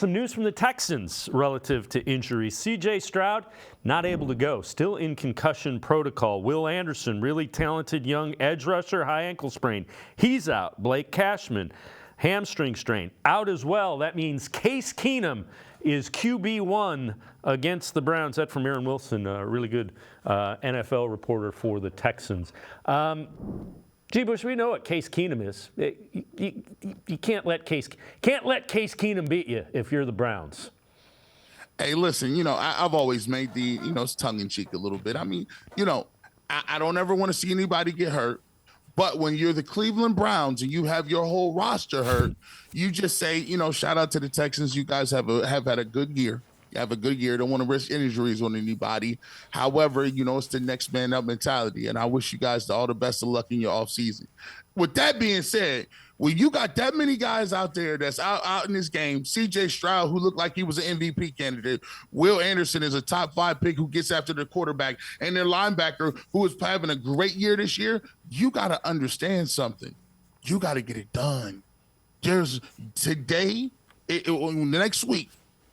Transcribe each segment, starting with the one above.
Some news from the Texans relative to injuries. C.J. Stroud, not able to go, still in concussion protocol. Will Anderson, really talented young edge rusher, high ankle sprain. He's out. Blake Cashman, hamstring strain, out as well. That means Case Keenum is QB1 against the Browns. That from Aaron Wilson, a really good NFL reporter for the Texans. G. Bush, we know what Case Keenum is. You can't let Case Keenum beat you if you're the Browns. Hey, listen, I've always made the, it's tongue-in-cheek a little bit. I mean, I don't ever want to see anybody get hurt. But when you're the Cleveland Browns and you have your whole roster hurt, you just say, shout out to the Texans. You guys have had a good year. You have a good year. Don't want to risk injuries on anybody. However, it's the next man up mentality. And I wish you guys all the best of luck in your offseason. With that being said, when you got that many guys out there that's out in this game, C.J. Stroud, who looked like he was an MVP candidate, Will Anderson is a top 5 pick who gets after the quarterback, and their linebacker who is having a great year this year, you got to understand something. You got to get it done. There's today, next week,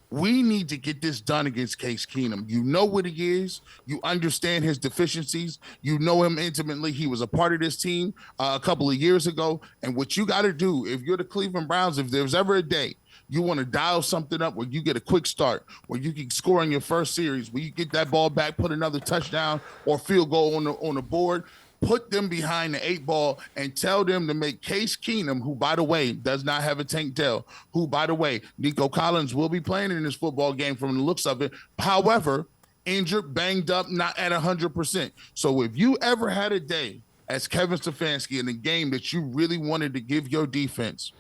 we need to get this done against Case Keenum. You know what he is. You understand his deficiencies. You know him intimately. He was a part of this team a couple of years ago. And what you got to do, if you're the Cleveland Browns, if there's ever a day you want to dial something up where you get a quick start, where you can score in your first series, where you get that ball back, put another touchdown or field goal on the board, put them behind the 8 ball and tell them to make Case Keenum, who, by the way, does not have a Tank Dell, who, by the way, Nico Collins will be playing in this football game from the looks of it. However, injured, banged up, not at 100%. So if you ever had a day as Kevin Stefanski in a game that you really wanted to give your defense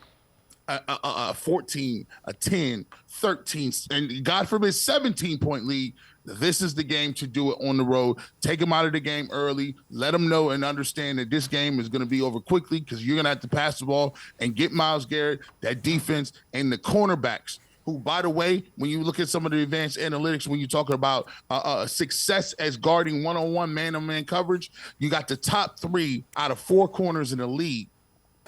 a 14, a 10, 13, and God forbid 17-point lead, this is the game to do it on the road. Take them out of the game early. Let them know and understand that this game is going to be over quickly because you're going to have to pass the ball and get Myles Garrett, that defense, and the cornerbacks, who, by the way, when you look at some of the advanced analytics, when you're talking about success as guarding one-on-one, man-on-man coverage, you got the top 3 out of 4 corners in the league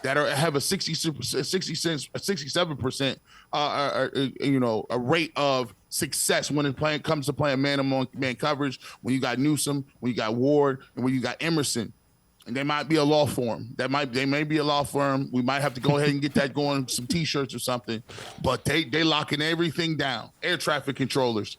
that have a 67% a rate of success when it comes to playing man-on-man coverage. When you got Newsome, when you got Ward, and when you got Emerson, and they might be a law firm. They may be a law firm. We might have to go ahead and get that going, some T-shirts or something. But they locking everything down. Air traffic controllers.